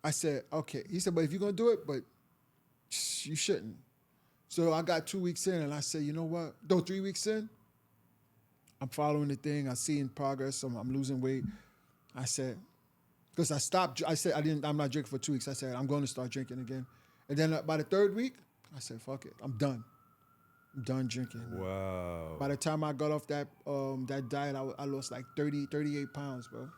I said, okay. He said, but if you're going to do it, but you shouldn't. So I got 2 weeks in, and I said, you know what? 3 weeks in, I'm following the thing. I see in progress. I'm losing weight. I said, because I stopped. I said I'm not drinking for 2 weeks. I said I'm going to start drinking again. And then by the third week, I said, fuck it, I'm done. done drinking. Wow. By the time I got off that diet, I lost like 38 pounds, bro.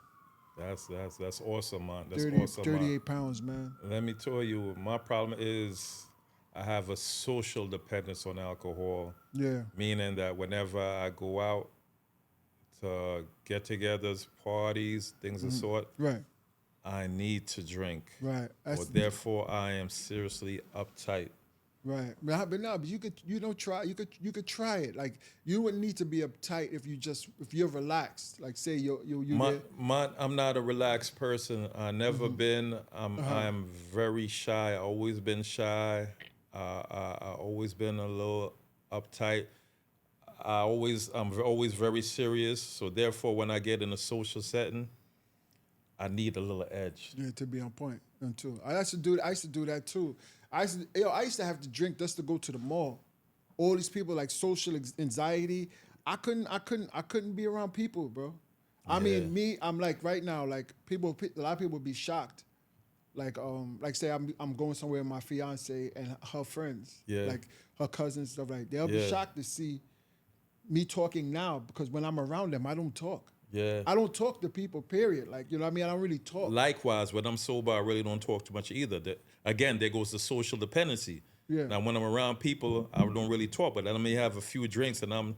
That's awesome, man. That's 30, awesome, 38 pounds, man. Let me tell you, my problem is I have a social dependence on alcohol. Yeah. Meaning that whenever I go out to get-togethers, parties, things of sort, Right. I need to drink. Right. Or therefore, I am seriously uptight. Right. But you could try it. Like you wouldn't need to be uptight if you're relaxed. Like say you I'm not a relaxed person. I never been. I'm very shy. I always been shy. I always been a little uptight. I'm always very serious. So therefore, when I get in a social setting, I need a little edge. Yeah, to be on point. And too. I used to do that too. I used to have to drink just to go to the mall. All these people like social anxiety. I couldn't be around people, bro. I mean, I'm like right now, like a lot of people would be shocked. Like say I'm going somewhere with my fiance and her friends, like her cousins, stuff like that. They'll be shocked to see me talking now because when I'm around them, I don't talk. Yeah. I don't talk to people, period. Like, you know what I mean? I don't really talk. Likewise, when I'm sober, I really don't talk too much either. Again, there goes the social dependency. Yeah. Now, when I'm around people, I don't really talk, but then I may have a few drinks and I'm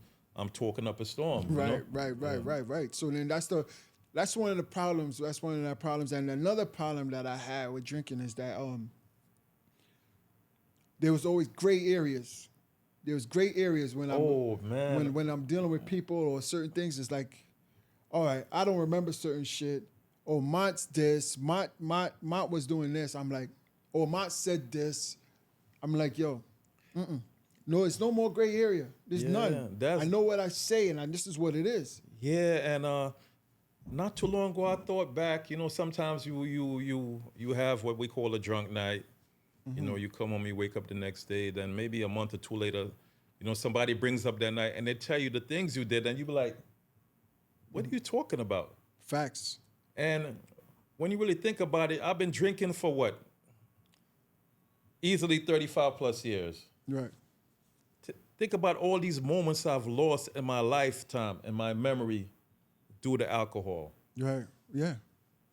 talking up a storm. Right. So then that's one of the problems. That's one of the problems. And another problem that I had with drinking is that there was always gray areas. There was gray areas when I'm dealing with people or certain things. It's like, all right, I don't remember certain shit. Or Mont's this. Mont was doing this. I'm like, or Mont said this. I'm like, yo, no, it's no more gray area. There's none. I know what I say, and this is what it is. Yeah, and not too long ago, I thought back. You know, sometimes you have what we call a drunk night. You know, you come home, you wake up the next day. Then maybe a month or two later, you know, somebody brings up that night and they tell you the things you did, and you be like, what are you talking about? Facts. And when you really think about it, I've been drinking for what? Easily 35 plus years. Right. Think about all these moments I've lost in my lifetime, in my memory, due to alcohol. Right. Yeah.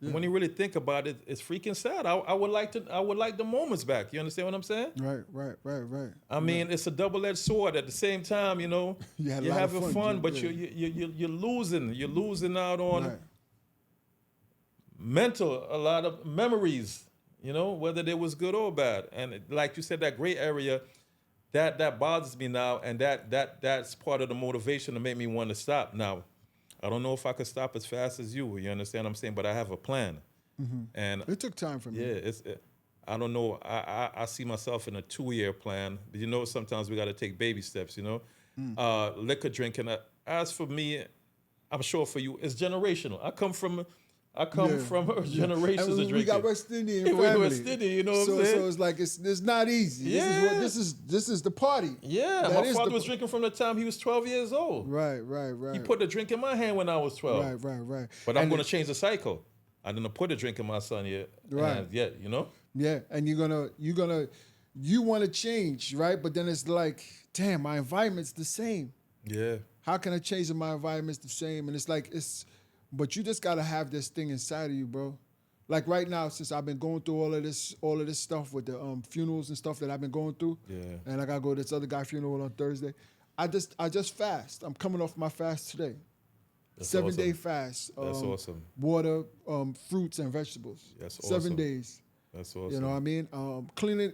And when you really think about it, it's freaking sad. I would like the moments back. You understand what I'm saying? Right. I mean, it's a double-edged sword. At the same time, you know, you're having fun, but you're losing. You're losing out on a lot of memories. You know, whether they was good or bad. And like you said, that gray area, that bothers me now, and that's part of the motivation to make me want to stop now. I don't know if I could stop as fast as you. You understand what I'm saying? But I have a plan. And it took time for me. Yeah, I don't know. I see myself in a 2-year plan. But you know, sometimes we got to take baby steps, you know. Liquor drinking. As for me, I'm sure for you, it's generational. I come from generations of drinking. We got West Indian family. We're West Indian, you know what I'm saying? So it's like it's not easy. Yeah. This is the party. Yeah, my father was drinking from the time he was 12 years old. Right. He put a drink in my hand when I was 12. Right. But I'm going to change the cycle. I didn't put a drink in my son yet. Right. Yet, you know? Yeah, and you want to change, right? But then it's like, damn, my environment's the same. Yeah. How can I change if my environment's the same? And it's like, but you just got to have this thing inside of you, bro. Like right now, since I've been going through all of this stuff with the funerals and stuff that I've been going through, and I got to go to this other guy's funeral on Thursday, I just fast. I'm coming off my fast today. That's 7-day fast. That's awesome. Water, fruits, and vegetables. That's awesome. 7 days. That's awesome. You know what I mean? Cleaning,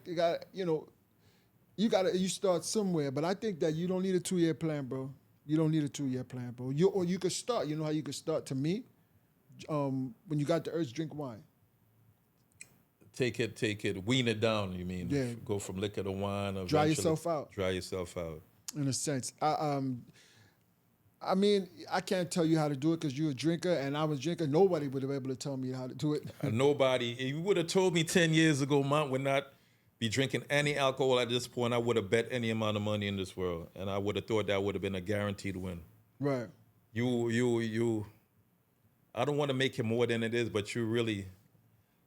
you start somewhere, but I think that you don't need a 2-year plan, bro. You don't need a 2-year plan, bro. You could start. You know how you could start? To me, when you got the urge, drink wine. Take it, wean it down. You mean? Yeah. Go from liquor to wine. Dry yourself out. Dry yourself out. In a sense, I mean, I can't tell you how to do it because you're a drinker and I was a drinker. Nobody would have been able to tell me how to do it. Nobody. If you would have told me 10 years ago, Mont would not be drinking any alcohol at this point, I would have bet any amount of money in this world, and I would have thought that would have been a guaranteed win. Right. You. I don't want to make it more than it is, but you really.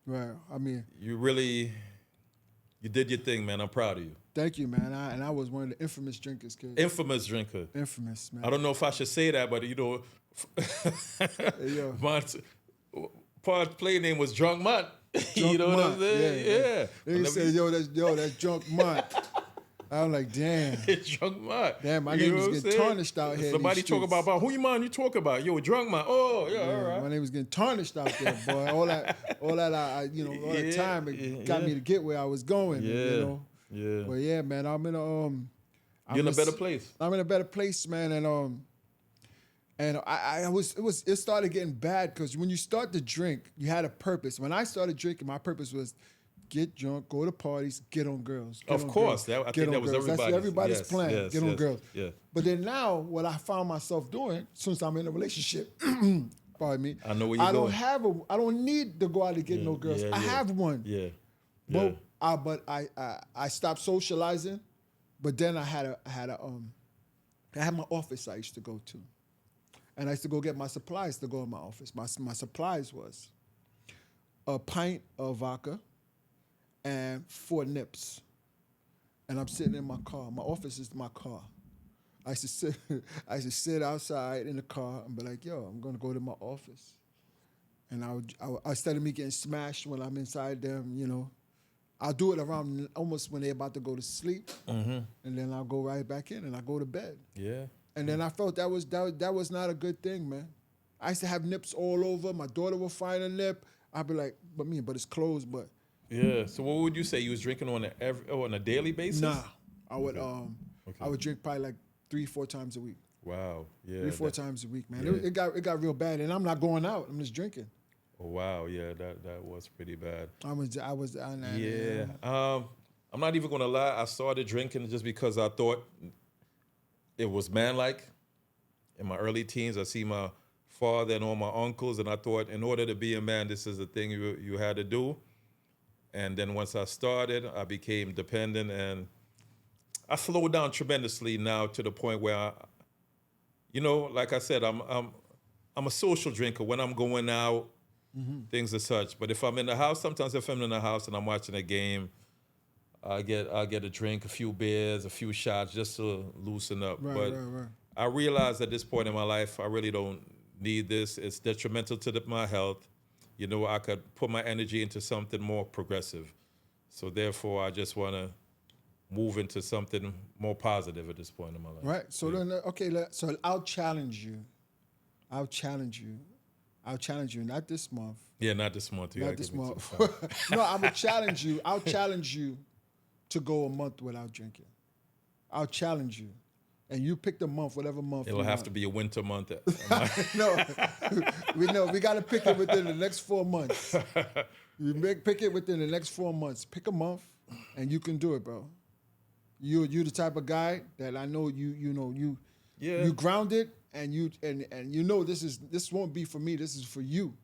Right. I mean. You really You did your thing, man. I'm proud of you. Thank you, man. I was one of the infamous drinkers, kid. Infamous drinker. Infamous, man. I don't know if I should say that, but you know, Hey, yo. Pod's play name was Drunk Mont. You Drunk know what I'm Mont, saying? yeah. They Whenever said, that's Drunk Mont. I'm like, damn. it's Drunk Mont. Damn, my You name know was what I'm getting saying? tarnished out here in Somebody these talk streets. about who you mind you talk about? Yo, Drunk Mont. Oh, yeah, all right. My name was getting tarnished out there, boy. All that that time it got me to get where I was going. Yeah. You know. Yeah. But yeah, man, I'm in a You're in a better place. I'm in a better place, man, and it started getting bad because when you start to drink, you had a purpose. When I started drinking, my purpose was get drunk, go to parties, get on girls. Of course, I think that was That's everybody's plan. Yes, get on girls. Yeah. But then now, what I found myself doing, since I'm in a relationship, pardon me, I know where you're going. I don't need to go out and get no girls. I have one. Yeah. But I stopped socializing. But then I had my office I used to go to, and I used to go get my supplies to go in my office. My supplies was a pint of vodka and 4 nips, and I'm sitting in my car. My office is my car. I used to sit outside in the car and be like, yo, I'm gonna go to my office, and instead of me getting smashed when I'm inside them, you know. I'll do it around almost when they're about to go to sleep, and then I'll go right back in and I go to bed. Yeah. And then I felt that was not a good thing, man. I used to have nips all over. My daughter would find a nip. I'd be like, but it's closed. But Yeah. So what would you say? You was drinking on a daily basis? nah, I would drink probably like 3-4 times a week. Wow. Yeah. 3-4 times a week, man. Yeah. It got real bad, and I'm not going out. I'm just drinking. Oh, wow. Yeah. That was pretty bad. Yeah. I'm not even gonna lie. I started drinking just because I thought it was manlike. In my early teens, I see my father and all my uncles, and I thought, in order to be a man, this is the thing you had to do. And then once I started, I became dependent, and I slowed down tremendously now to the point where, like I said, I'm a social drinker. When I'm going out, things as such. But if I'm in the house, sometimes if I'm in the house and I'm watching a game, I get a drink, a few beers, a few shots just to loosen up. Right. I realize at this point in my life, I really don't need this. It's detrimental to my health. I could put my energy into something more progressive. So therefore, I just want to move into something more positive at this point in my life. Right. So then, okay. So I'll challenge you. Not this month. Yeah, not this month. Not this month. No, I'm gonna challenge you. I'll challenge you to go a month without drinking. I'll challenge you, and you pick the month, whatever month. It'll have to be a winter month. No, we got to pick it within the next 4 months. Pick it within the next 4 months. Pick a month, and you can do it, bro. You the type of guy that I know you grounded. And this won't be for me. This is for you.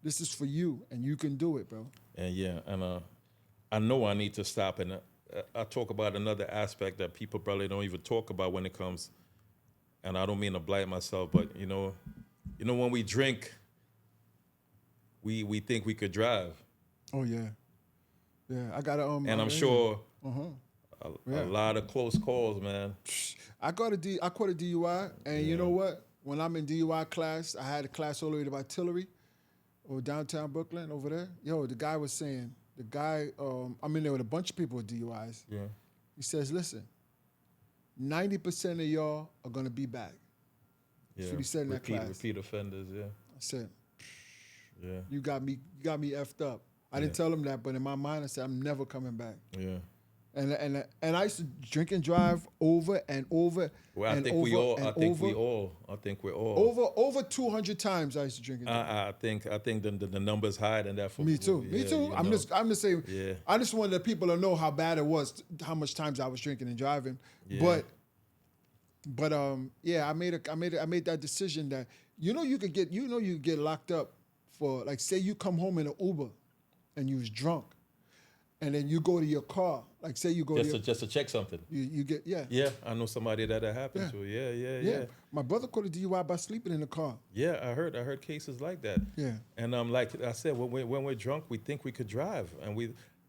This is for you, and you can do it, bro. And I know I need to stop. And I talk about another aspect that people probably don't even talk about when it comes. And I don't mean to blight myself, but when we drink, we think we could drive. Oh yeah. I got to And I'm sure a lot of close calls, man. I caught a DUI, and you know what? When I'm in DUI class, I had a class all the way to artillery, or downtown Brooklyn over there. Yo, the guy was saying, I'm in there with a bunch of people with DUIs. Yeah. He says, listen, 90% of y'all are gonna be back. Yeah. That's what he said in that class. Repeat offenders, yeah. I said, yeah. You got me effed up. I didn't tell him that, but in my mind, I said, I'm never coming back. Yeah. And I used to drink and drive over and over. Well, I think we're all. Over 200 times I used to drink and drive. I think the number's higher than that for me too. Me too. I'm just saying. Yeah. I just wanted people to know how bad it was, how much times I was drinking and driving. Yeah. But I made that decision that you could get locked up for, like, say you come home in an Uber and you was drunk. And then you go to your car, like say you go just to check something. You get Yeah, I know somebody that happened to. Yeah. My brother caught a DUI by sleeping in the car. Yeah, I heard cases like that. Yeah. And like I said, when we're drunk, we think we could drive, and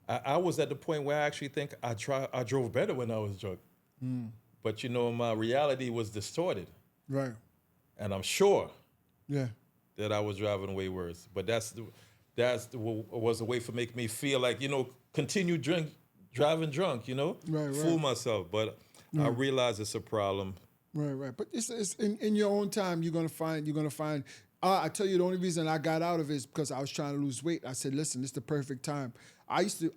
I was at the point where I actually think I drove better when I was drunk. But my reality was distorted, Right. and I'm sure Yeah. that I was driving way worse. But was a way for making me feel like continue driving drunk, Right. fool myself. But I realize it's a problem. Right. But it's in your own time. You're gonna find. I tell you, the only reason I got out of it is because I was trying to lose weight. I said, listen, it's the perfect time. I used to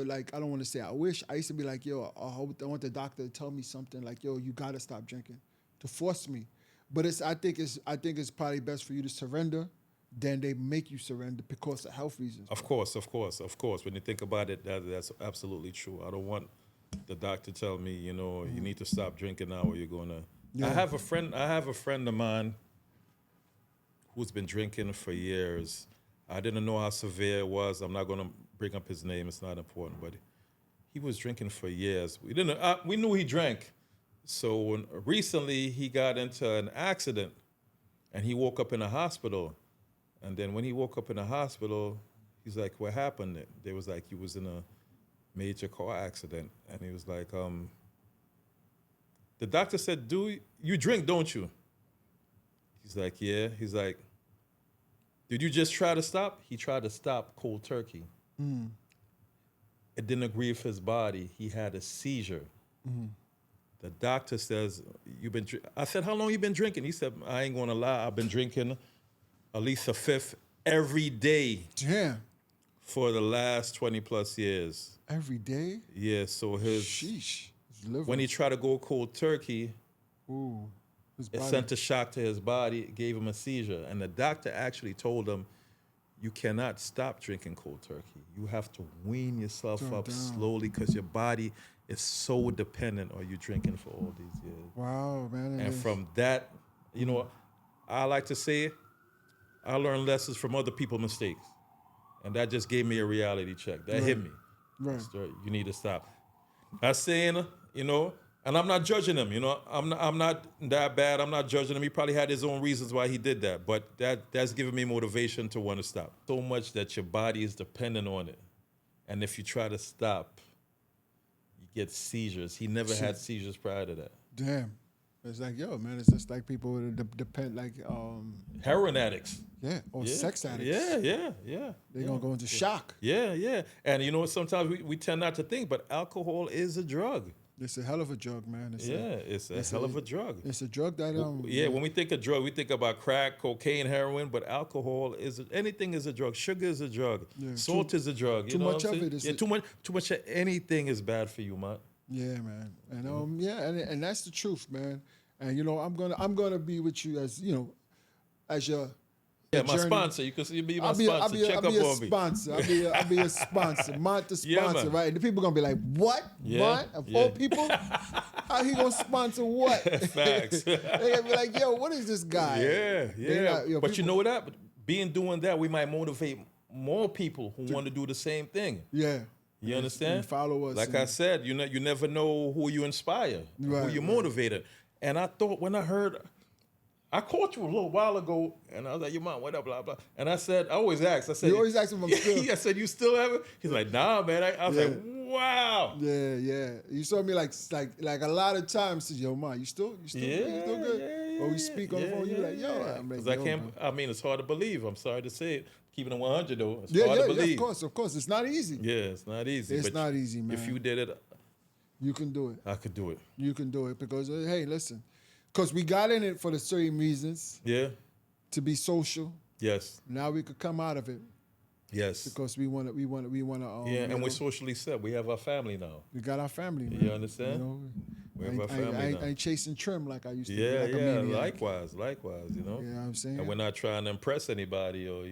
like, I don't want to say I wish. I used to be like, yo, I want the doctor to tell me something like, yo, you gotta stop drinking, to force me. But I think it's probably best for you to surrender. Then they make you surrender because of health reasons. Of course. When you think about it, that's absolutely true. I don't want the doctor to tell me, you need to stop drinking now or you're gonna. Yeah. I have a friend of mine who's been drinking for years. I didn't know how severe it was. I'm not going to bring up his name. It's not important. But he was drinking for years. We knew he drank. So recently he got into an accident, and he woke up in a hospital. And then when he woke up in a hospital, he's like, what happened? They was like, he was in a major car accident. And he was like, the doctor said, you drink, don't you? He's like, yeah. He's like, did you just try to stop? He tried to stop cold turkey. It didn't agree with his body. He had a seizure. The doctor says, I said, how long you been drinking? He said, I ain't gonna lie, I've been drinking at least a fifth every day. Damn. For the last 20 plus years. Every day? Yeah, so Sheesh. When he tried to go cold turkey, ooh. It sent a shock to his body. It gave him a seizure. And the doctor actually told him, you cannot stop drinking cold turkey. You have to wean yourself up slowly because your body is so dependent on you drinking for all these years. Wow, man. And from that, I like to say, I learned lessons from other people's mistakes. And that just gave me a reality check. That hit me. Right. You need to stop. I'm saying, and I'm not judging him, I'm not that bad. I'm not judging him. He probably had his own reasons why he did that. But that's given me motivation to want to stop. So much that your body is dependent on it. And if you try to stop, you get seizures. He never had seizures prior to that. Damn. It's like, yo, man, it's just like people that depend, like... heroin addicts. Yeah, or sex addicts. Yeah. They're going to go into shock. Yeah. And, sometimes we tend not to think, but alcohol is a drug. It's a hell of a drug, man. It's a hell of a drug. It's a drug that... when we think of drug, we think about crack, cocaine, heroin, but alcohol anything is a drug. Sugar is a drug. Yeah, Salt is a drug. Too much of it is... too much of anything is bad for you, man. Yeah, man. And and that's the truth, man. And I'm gonna be with you as as your my journey. sponsor. You can be my sponsor. Check up on me. I'll be a sponsor. Mont the sponsor, right? And the people gonna be like, what? What? Of all people? How he gonna sponsor what? Facts. They gonna be like, yo, what is this guy? Yeah. But people, you know what? Doing that, we might motivate more people who want to do the same thing. Yeah. You understand? And follow us. Like I said, you never know who you inspire, who you motivated. And I thought when I called you a little while ago, and I was like, your mom, what up, blah, blah. And I always ask. You always ask him if I'm still. I said, you still have it? He's like, nah, man. I was like, wow. Yeah. You saw me like a lot of times. Said, yo, mom, you still good? Yeah, or we speak on the phone, you like, yo. Because it's hard to believe. I'm sorry to say it. Keeping it 100 though, it's hard to believe. Of course. It's not easy. Yeah, it's not easy. It's not easy, man. If you did it, you can do it. I could do it. You can do it because, hey, listen, because we got in it for the certain reasons. Yeah. To be social. Yes. Now we could come out of it. Yes. Because we want to. And we're socially set. We have our family now. We got our family, man. You understand? We have our family now. I ain't chasing trim like I used to. Yeah. Likewise. You know what I'm saying? And we're not trying to impress anybody or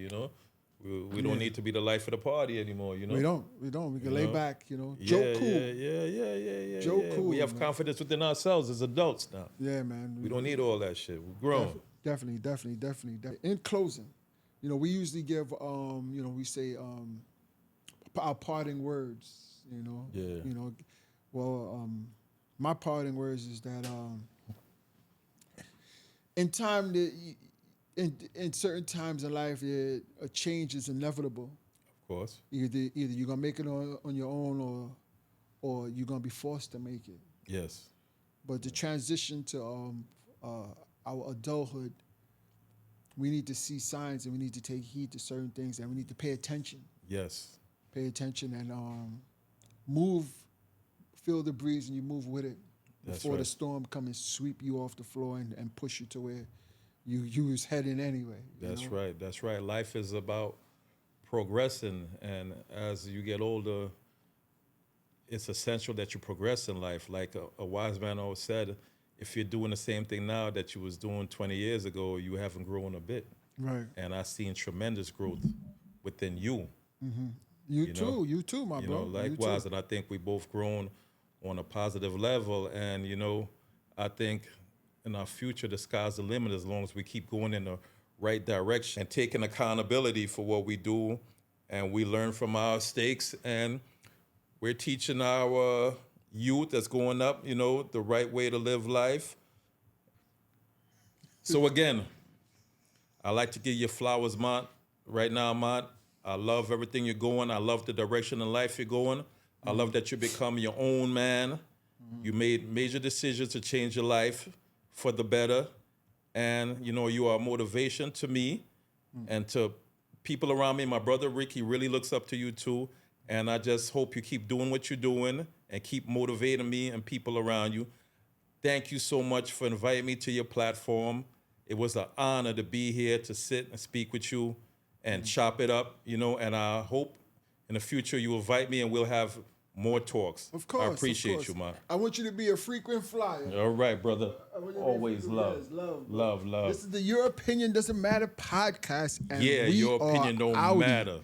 we don't need to be the life of the party anymore. We don't. We can lay back. Joke cool. Yeah. Joke cool. We have confidence within ourselves as adults now. Yeah, man. We don't need all that shit. We're grown. Definitely. In closing, we usually give we say our parting words. My parting words is that in certain times in life, a change is inevitable. Of course. Either you're gonna make it on your own, or you're gonna be forced to make it. Yes. But the transition to our adulthood, we need to see signs and we need to take heed to certain things and we need to pay attention. Yes. Pay attention and move, feel the breeze and you move with it before the storm come and sweep you off the floor and push you to where you was heading anyway. That's right. That's right. Life is about progressing, and as you get older, it's essential that you progress in life. Like a wise man always said, if you're doing the same thing now that you was doing 20 years ago, you haven't grown a bit. Right. And I've seen tremendous growth within you. Mm-hmm. You too, my bro. Likewise, and I think we both grown on a positive level. And, I think in our future, the sky's the limit as long as we keep going in the right direction and taking accountability for what we do. And we learn from our mistakes, and we're teaching our youth that's going up, the right way to live life. So again, I like to give you flowers, Mont. Right now, Mont, I love everything you're going. I love the direction in life you're going. I love that you become your own man. You made major decisions to change your life for the better. And, you are a motivation to me and to people around me. My brother Rick, he really looks up to you too. And I just hope you keep doing what you're doing and keep motivating me and people around you. Thank you so much for inviting me to your platform. It was an honor to be here to sit and speak with you and chop it up, and I hope in the future you invite me and we'll have more talks. Of course. I appreciate you, man. I want you to be a frequent flyer. All right, brother. Always love. Love. This is the Your Opinion Doesn't Matter podcast. And your opinion don't matter.